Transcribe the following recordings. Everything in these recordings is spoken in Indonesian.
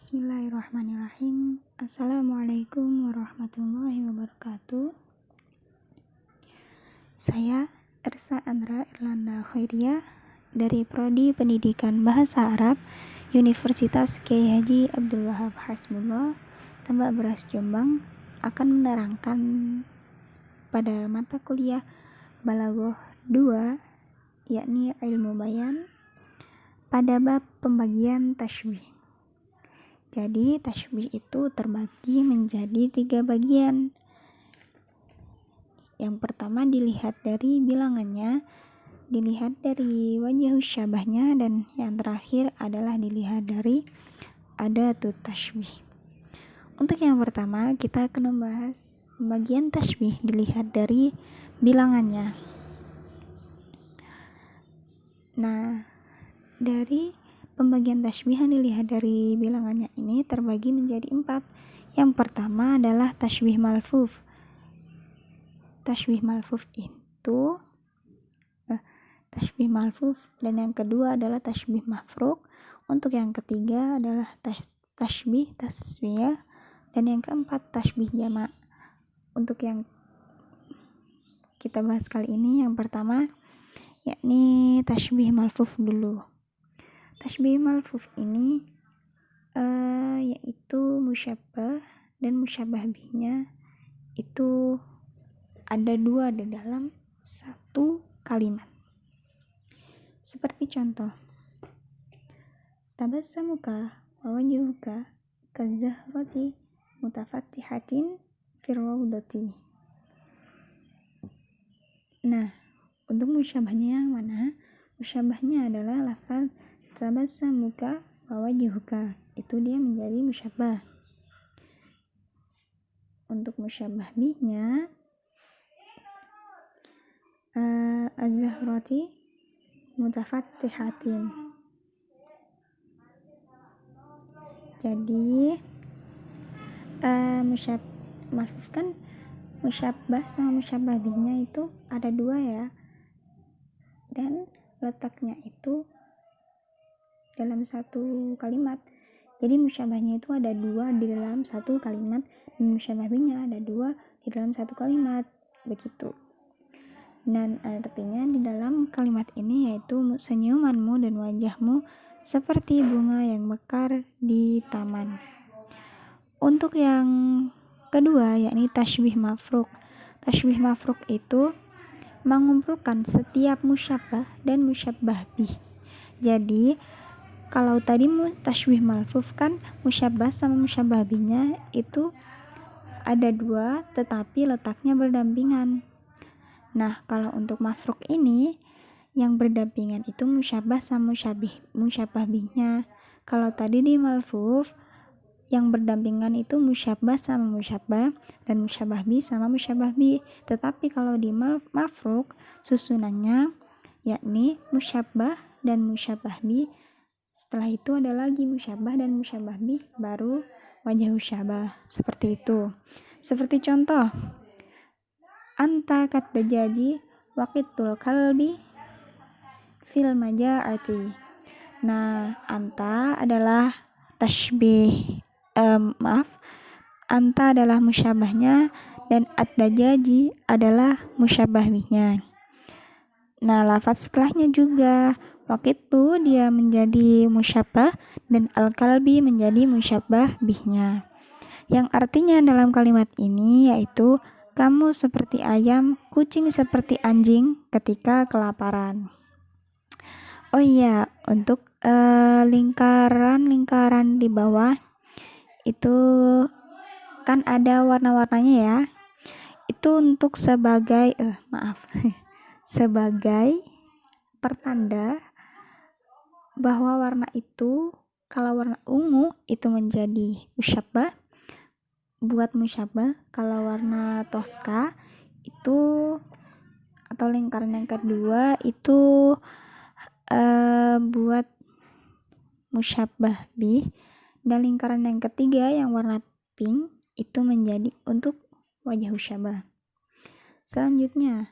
Bismillahirrahmanirrahim. Assalamualaikum warahmatullahi wabarakatuh. Saya Ersa Andra Irlanda Khairia dari Prodi Pendidikan Bahasa Arab Universitas Kyai Haji Abdul Wahab Hasbullah, Tambak Beras Jombang, akan menerangkan pada mata kuliah Balaghah 2, yakni ilmu bayan, pada bab pembagian tasybih. Jadi tasybih itu terbagi menjadi 3 bagian. Yang pertama dilihat dari bilangannya, dilihat dari wajah syabahnya, dan yang terakhir adalah dilihat dari adatut tasybih. Untuk yang pertama kita akan membahas pembagian tasybih dilihat dari bilangannya. Nah, dari pembagian tasybih yang dilihat dari bilangannya ini terbagi menjadi 4. Yang pertama adalah tasybih malfuf. Tasybih malfuf itu tasybih malfuf, dan yang kedua adalah tasybih mafruk. Untuk yang ketiga adalah tasybih taswiyah, dan yang keempat tasybih jamak. Untuk yang kita bahas kali ini yang pertama yakni tasybih malfuf dulu. Tasybih malfuf ini yaitu musyabbah dan musyabbah bihnya itu ada 2 di dalam satu kalimat. Seperti contoh, tabassamuka wa wajhuka kazahrati mutafattihatin firrawdati. Nah, untuk musyabbahnya yang mana? Musyabbahnya adalah lafaz tabassamuka wa wajhuka, itu dia menjadi musyabbah. Untuk musyabbah bihnya az-zahrati mutafattihatin. Jadi malfuz kan musyabbah sama musyabbah bihnya itu ada 2 ya, dan letaknya itu dalam satu kalimat. Jadi musyabbahnya itu ada 2 di dalam satu kalimat, dan musyabbah bihnya ada 2 di dalam satu kalimat, begitu. Dan artinya di dalam kalimat ini yaitu senyumanmu dan wajahmu seperti bunga yang mekar di taman. Untuk yang kedua yakni tasybih mafruk. Tasybih mafruk itu mengumpulkan setiap musyabbah dan musyabbah bih. Jadi kalau tadi tasybih malfuf kan musyabbah sama musyabbah bihnya itu ada 2 tetapi letaknya berdampingan. Nah, kalau untuk mafruk ini yang berdampingan itu musyabbah sama musyabbah bihnya. Kalau tadi di malfuf yang berdampingan itu musyabbah sama musyabbah, dan musyabbah bih sama musyabbah bih. Tetapi kalau di mafruk susunannya yakni musyabbah dan musyabbah bih. Setelah itu ada lagi musyabbah dan musyabbah bih, baru wajah syabah. Seperti itu. Seperti contoh, anta kat dajaji waqitul kalbi fil maja'ati. Nah, anta adalah tasybih anta adalah musyabbahnya, dan ad-dajaji adalah musyabbah bihnya. Nah, lafaz setelahnya juga waqitu dia menjadi musyabbah, dan al-kalbi menjadi musyabbah bihnya. Yang artinya dalam kalimat ini yaitu kamu seperti ayam, kucing seperti anjing ketika kelaparan. Oh iya, untuk lingkaran di bawah itu kan ada warna-warnanya ya. Itu untuk sebagai sebagai pertanda bahwa warna itu, kalau warna ungu itu menjadi musyabbah, buat musyabbah. Kalau warna toska itu atau lingkaran yang kedua itu buat musyabbah bih, dan lingkaran yang ketiga yang warna pink itu menjadi untuk wajah syabah. Selanjutnya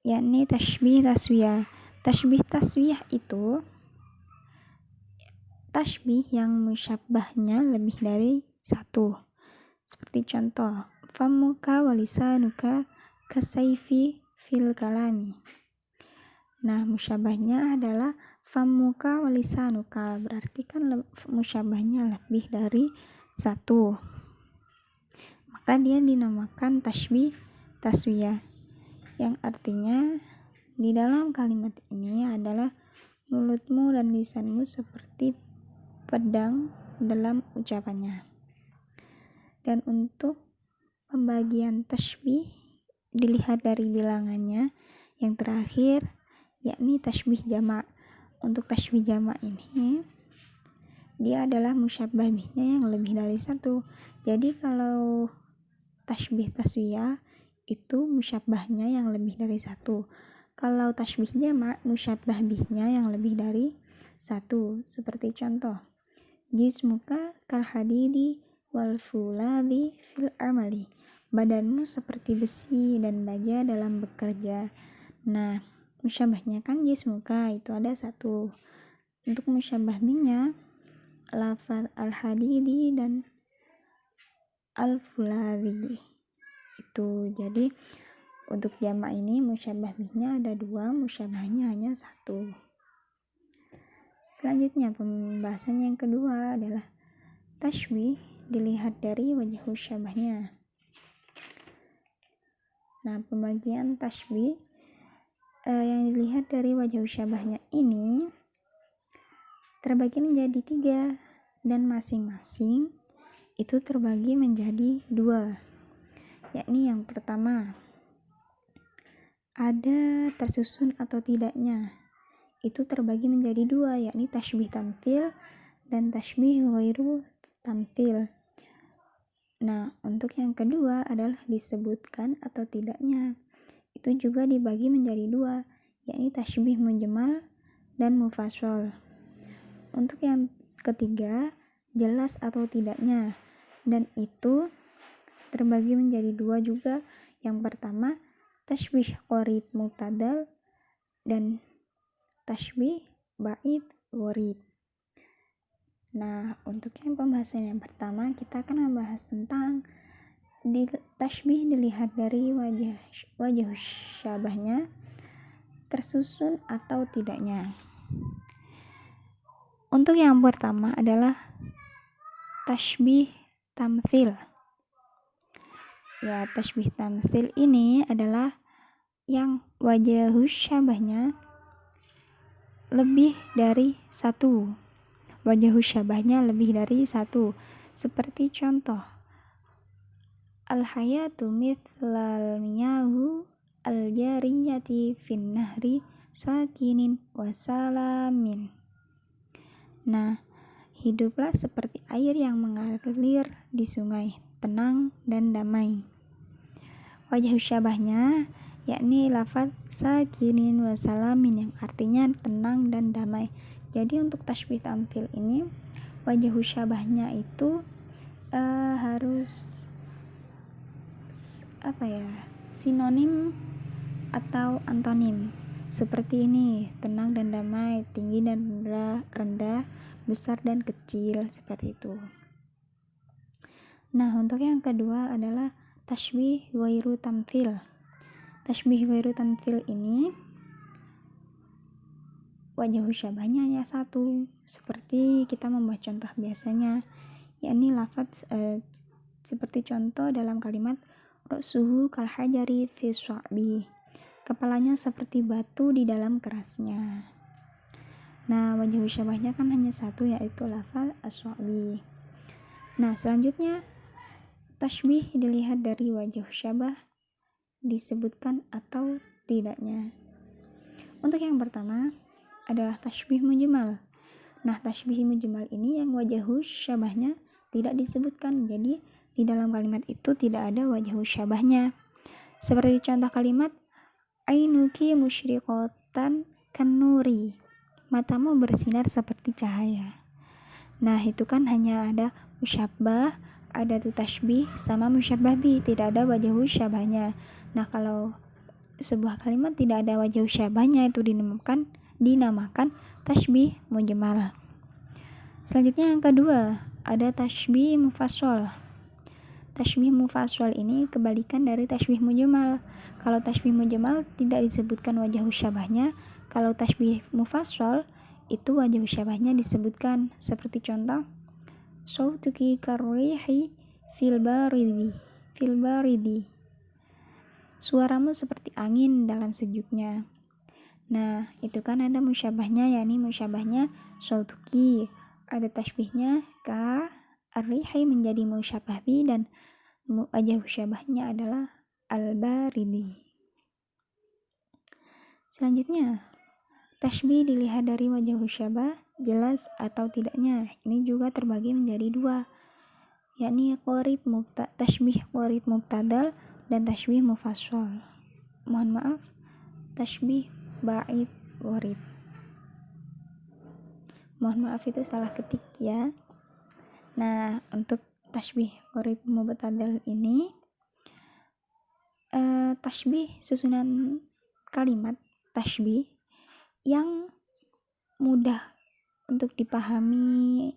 yakni tasybih taswiyah. Tasybih taswiyah itu tashbih yang musyabbahnya lebih dari satu. Seperti contoh, famuka walisanuka kasaifi fil kalami. Nah, musyabbahnya adalah famuka walisanuka, berarti kan musyabbahnya lebih dari satu. Maka dia dinamakan tashbih taswiyah, yang artinya di dalam kalimat ini adalah mulutmu dan lisanmu seperti pedang dalam ucapannya. Dan untuk pembagian tashbih dilihat dari bilangannya yang terakhir, yakni tashbih jamak. Untuk tashbih jamak ini dia adalah musyabbah bihnya yang lebih dari satu. Jadi kalau tashbih taswiyah itu musyabbahnya yang lebih dari satu. Kalau tashbih jamak, musyabbah bihnya yang lebih dari satu. Seperti contoh, jismuka kal hadidi wal fuladi fil amali. Badanmu seperti besi dan baja dalam bekerja. Nah, musyabbahnya kan jismuka itu ada satu. Untuk musyabbah bihnya lafaz al hadidi dan al fuladi itu. Jadi untuk jamak ini musyabbah bihnya ada dua, musyabbahnya hanya satu. Selanjutnya pembahasan yang kedua adalah tashbih dilihat dari wajah syabahnya. Nah, pembagian tashbih yang dilihat dari wajah syabahnya ini terbagi menjadi 3 dan masing-masing itu terbagi menjadi 2. Yakni yang pertama ada tersusun atau tidaknya, itu terbagi menjadi 2, yakni tashbih tamtsil dan tashbih ghairu tamtsil. Nah, untuk yang kedua adalah disebutkan atau tidaknya, itu juga dibagi menjadi 2, yakni tashbih mujmal dan mufassal. Untuk yang ketiga jelas atau tidaknya, dan itu terbagi menjadi 2 juga. Yang pertama tashbih qarib mu'tadal dan tashbih ba'id gharib. Nah, untuk yang pembahasan yang pertama kita akan membahas tentang tashbih dilihat dari wajah syabahnya tersusun atau tidaknya. Untuk yang pertama adalah tashbih tamtsil. Ya, tashbih tamtsil ini adalah yang wajah syabahnya lebih dari satu. Wajah syabahnya lebih dari satu. Seperti contoh, al-hayatu mithlal miyahu al-jariyati fin nahri sakinin wasalamin. Nah, hiduplah seperti air yang mengalir di sungai, tenang dan damai. Wajah syabahnya yakni lafaz sakinin wasalamin yang artinya tenang dan damai. Jadi untuk tashbih tamtsil ini wajah syabahnya itu harus sinonim atau antonim. Seperti ini, tenang dan damai, tinggi dan rendah, besar dan kecil, seperti itu. Nah, untuk yang kedua adalah tashbih ghairu tamtsil. Tashbih ghairu tamtsil ini wajah syabahnya hanya satu, seperti kita membuat contoh biasanya, yakni lafaz seperti contoh dalam kalimat ra'suhu kal hajari fi sya'bi. Kepalanya seperti batu di dalam kerasnya. Nah, wajah syabahnya kan hanya satu, yaitu lafaz as-sya'bi. Nah, selanjutnya tashbih dilihat dari wajah syabah disebutkan atau tidaknya. Untuk yang pertama adalah tashbih mujmal. Nah, tashbih mujmal ini yang wajah syabahnya tidak disebutkan. Jadi di dalam kalimat itu tidak ada wajah syabahnya. Seperti contoh kalimat ainuki musyriqatan kanuri. Matamu bersinar seperti cahaya. Nah, itu kan hanya ada musyabbah, ada tuh tashbih sama musyabbah bi, tidak ada wajah syabahnya. Nah, kalau sebuah kalimat tidak ada wajah syabahnya itu dinamakan tashbih mujmal. Selanjutnya yang kedua, ada tashbih mufassal. Tashbih mufassal ini kebalikan dari tashbih mujmal. Kalau tashbih mujmal tidak disebutkan wajah syabahnya, kalau tashbih mufassal itu wajah syabahnya disebutkan. Seperti contoh, sautuki karrihi fil baridi. Suaramu seperti angin dalam sejuknya. Nah, itu kan ada musyabahnya, yakni musyabahnya sautuki. Ada tashbihnya ka arrihi menjadi musyabah bi, dan wajah syabahnya adalah al-baridi. Selanjutnya, tashbih dilihat dari wajah syabah jelas atau tidaknya. Ini juga terbagi menjadi dua, yakni tashbih qarib mubtadal dan tashbih mufassal. Mohon maaf, tashbih ba'id qarib. Mohon maaf itu salah ketik ya. Nah, untuk tashbih qarib mubtadal ini tashbih susunan kalimat tashbih yang mudah untuk dipahami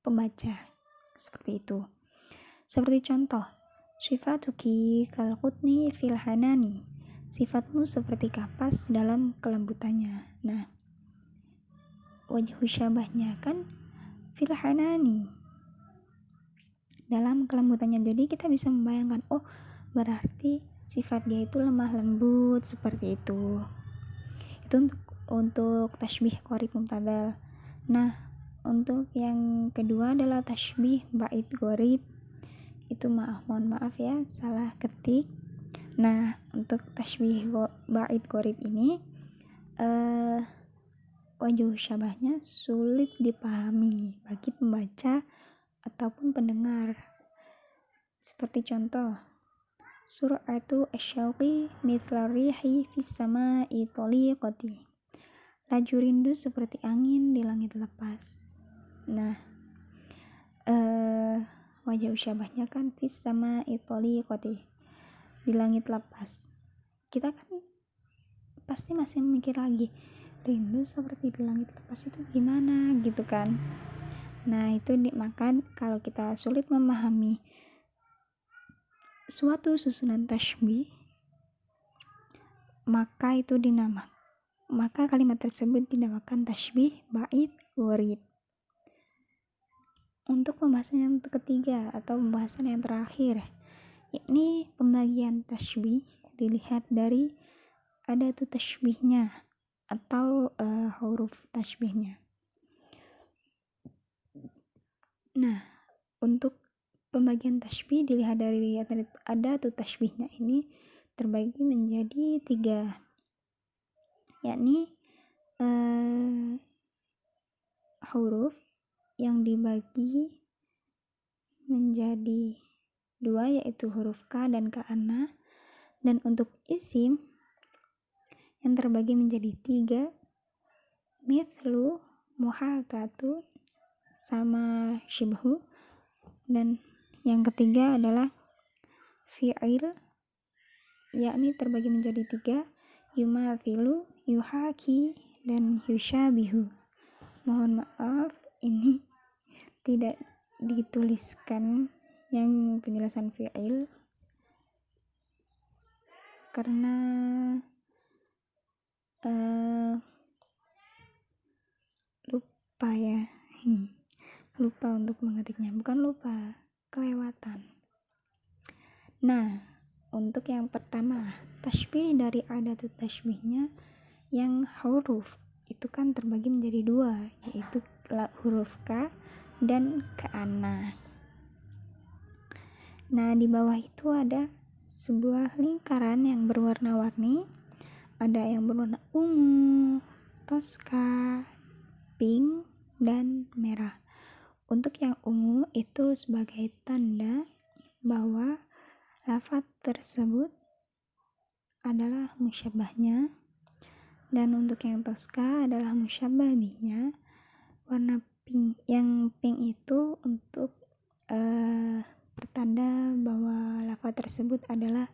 pembaca, seperti itu. Seperti contoh, sifatuki kal qutni fil hanani. Sifatmu seperti kapas dalam kelembutannya. Nah, wajah syabahnya kan fil hanani, dalam kelembutannya. Jadi kita bisa membayangkan, oh berarti sifat dia itu lemah lembut, seperti itu. Itu untuk tashbih qarib mubtadal. Nah, untuk yang kedua adalah tashbih ba'id qarib. Itu mohon maaf ya, salah ketik. Nah, untuk tashbih ba'id qarib ini wajah syabahnya sulit dipahami bagi pembaca ataupun pendengar. Seperti contoh, sur'atu asyauqi mithla rihi fis sama'i taliqati. Laju rindu seperti angin di langit lepas. Nah, wajah syabahnya kan fis sama'i taliqati, di langit lepas. Kita kan pasti masih mikir lagi, rindu seperti di langit lepas itu gimana gitu kan. Nah, itu maka kalau kita sulit memahami suatu susunan tashbih, maka kalimat tersebut dinamakan tashbih ba'id qarib. Untuk pembahasan yang ketiga atau pembahasan yang terakhir, yakni pembagian tashbih dilihat dari adatu tashbihnya atau huruf tashbihnya. Nah, untuk pembagian tashbih dilihat dari adatu tashbihnya ini terbagi menjadi 3, yakni huruf yang dibagi menjadi 2, yaitu huruf K dan Ka'ana. Dan untuk isim yang terbagi menjadi 3, mithlu, muhakatu, sama syibhu. Dan yang ketiga adalah fi'il, yakni terbagi menjadi 3, yumathilu, yuhaki, dan yushabihu. Mohon maaf, ini tidak dituliskan yang penjelasan fi'il karena lupa ya. Lupa untuk mengetiknya, bukan lupa, kelewatan. Nah, untuk yang pertama, tashbih dari adatu tashbihnya yang huruf itu kan terbagi menjadi 2, yaitu huruf K dan Ka'ana. Nah, di bawah itu ada sebuah lingkaran yang berwarna-warni. Ada yang berwarna ungu, toska, pink, dan merah. Untuk yang ungu itu sebagai tanda bahwa lafaz tersebut adalah musyabahnya, dan untuk yang toska adalah musyabah binya. Warna pink, yang pink itu untuk pertanda bahwa lafaz tersebut adalah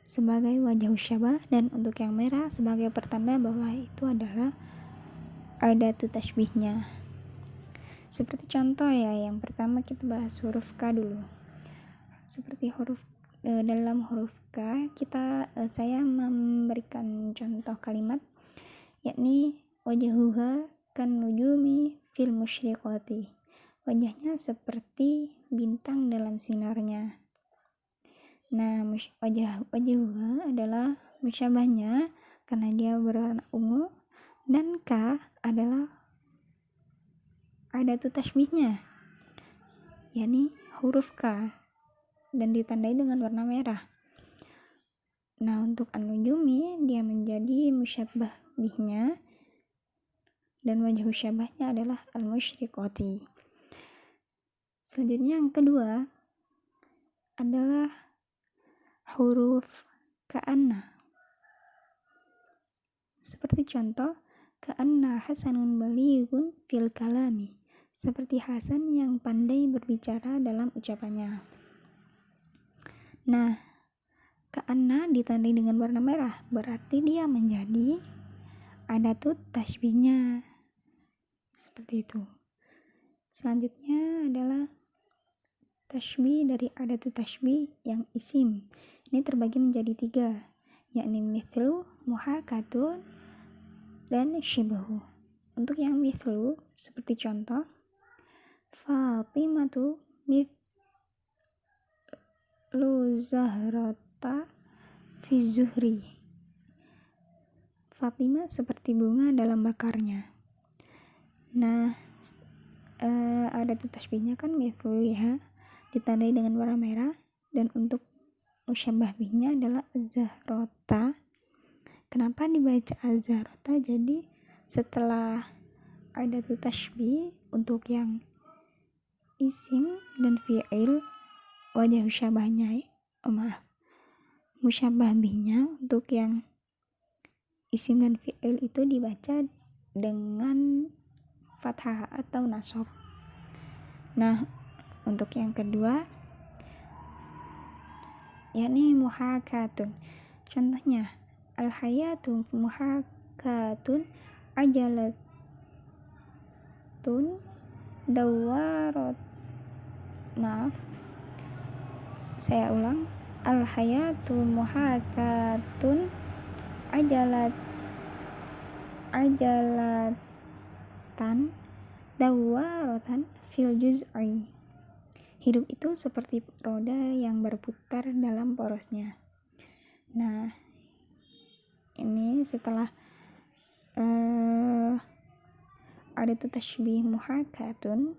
sebagai wajah syabah, dan untuk yang merah sebagai pertanda bahwa itu adalah adatu tashbihnya. Seperti contoh ya, yang pertama kita bahas huruf K dulu. Seperti dalam huruf K saya memberikan contoh kalimat, yakni wajhuha kan nujumi fil musyriqati. Wajahnya seperti bintang dalam sinarnya. Nah, wajhuha adalah musyabahnya karena dia berwarna ungu, dan K adalah adatu tasbihnya, yakni huruf K, dan ditandai dengan warna merah. Nah, untuk an-nujumi dia menjadi musyabbah bihnya, dan wajhu syabahnya adalah al-musyriqati. Selanjutnya yang kedua adalah huruf ka'anna. Seperti contoh, ka'anna hasanun balighun fil kalami. Seperti Hasan yang pandai berbicara dalam ucapannya. Nah, ka'anna ditandai dengan warna merah, berarti dia menjadi adatut tasbihnya. Seperti itu. Selanjutnya adalah tasbih dari adatut tasbih yang isim. Ini terbagi menjadi 3, yakni mithlu, muhakatun, dan syibahu. Untuk yang mithlu, seperti contoh, Fatimatu mithlu zahrata fi zuhri. Fatimah seperti bunga dalam mekarnya. Nah, adatut tasbihnya kan mithlu ya, ditandai dengan warna merah, dan untuk musyabbah bihnya adalah az-zahrata. Kenapa dibaca az-zahrata? Jadi setelah adatut tasbih untuk yang isim dan fi'il, wajah syabahnya musyabbah bihnya untuk yang isim dan fi'il itu dibaca dengan fathah atau nasab. Nah, untuk yang kedua yakni muhakatun. Contohnya, al-hayatu muhakatun ajalatun dawarat. Saya ulang, al-hayatu muhakatun ajalatan dawaratan fil juz'i. Hidup itu seperti roda yang berputar dalam porosnya. Nah, ini setelah adatut tasbih muhakatun,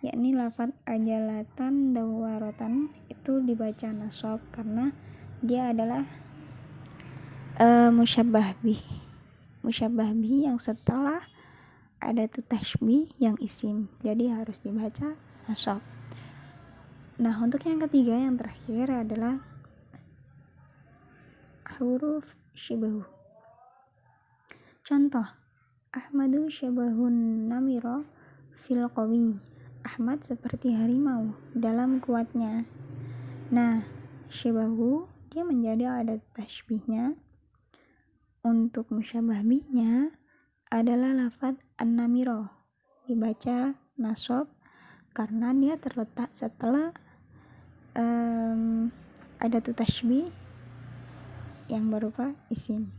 yakni lafaz ajalatan dawaratan itu dibaca nasab karena dia adalah musyabbah bih yang setelah adatut tasbih yang isim, jadi harus dibaca nasab. Nah, untuk yang ketiga, yang terakhir adalah huruf syibahu. Contoh, Ahmadu syabahun namiro fil qawi. Ahmad seperti harimau dalam kuatnya. Nah, syibahu dia menjadi adat tasbihnya. Untuk musyabbah bihnya adalah lafaz an-namiro, dibaca nasab karena dia terletak setelah adatut tasbih yang berupa isim.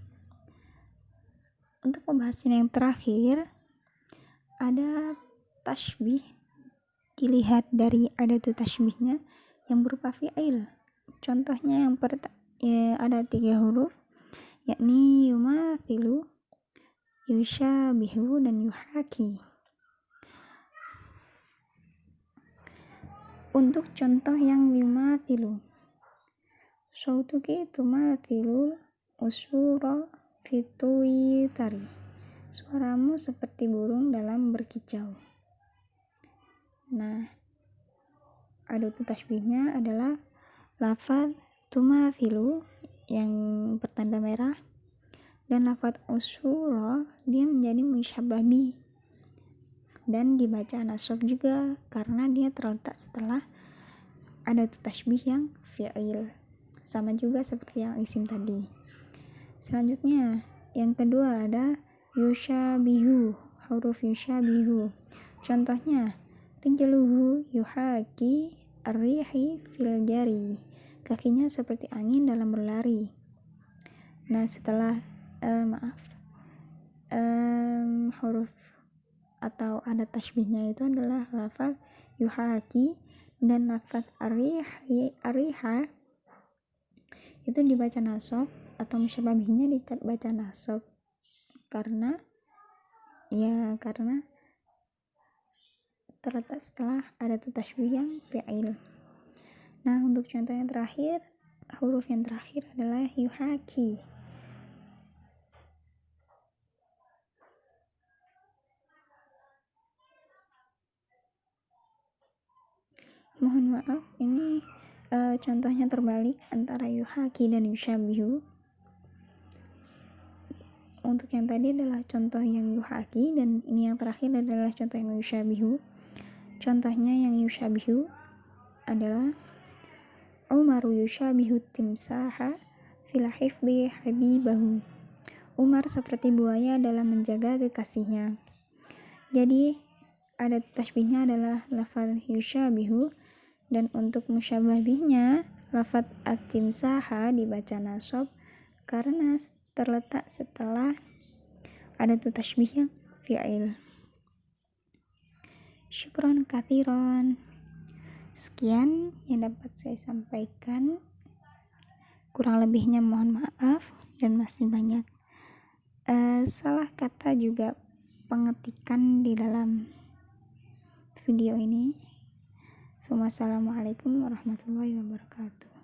Untuk pembahasan yang terakhir, ada tasbih dilihat dari adatut tasbihnya yang berupa fi'il. Contohnya yang ada 3 huruf, yakni yumathilu, yushabihu, dan yuhaki. Untuk contoh yang yumathilu, sautuki tumathilul usura fitui tari. Suaramu seperti burung dalam berkicau. Nah, adatut tasbihnya adalah lafaz tumathilu yang bertanda merah, dan lafaz usura dia menjadi musyabbah bih dan dibaca nasab juga karena dia terletak setelah adatut tasbih yang fi'il, sama juga seperti yang isim tadi. Selanjutnya yang kedua ada yushabihu, huruf yushabihu. Contohnya, rijluhu yuhaki ar-rihi fil jari. Kakinya seperti angin dalam berlari. Nah, setelah huruf atau adat tasbihnya itu adalah lafaz yuhaki dan lafaz ariha itu dibaca nasab atau musyabah bihnya dibaca nasab karena terletak setelah adat tasbih yang fi'il. Nah, untuk contoh yang terakhir, huruf yang terakhir adalah yuhaki. Mohon maaf, ini contohnya terbalik antara yuhaki dan yushabihu. Untuk yang tadi adalah contoh yang yuhaki dan ini yang terakhir adalah contoh yang yushabihu. Contohnya yang yushabihu adalah Umaru yushabihu timsaha fil hifdhi habibahu. Umar seperti buaya dalam menjaga kekasihnya. Jadi adat tasbihnya adalah lafaz yushabihu dan untuk musyabah bihnya lafaz at-timsaha dibaca nasab karena terletak setelah adat tasbih yang fi'il. Syukron katsiran. Sekian yang dapat saya sampaikan. Kurang lebihnya mohon maaf dan masih banyak salah kata juga pengetikan di dalam video ini. Wassalamualaikum warahmatullahi wabarakatuh.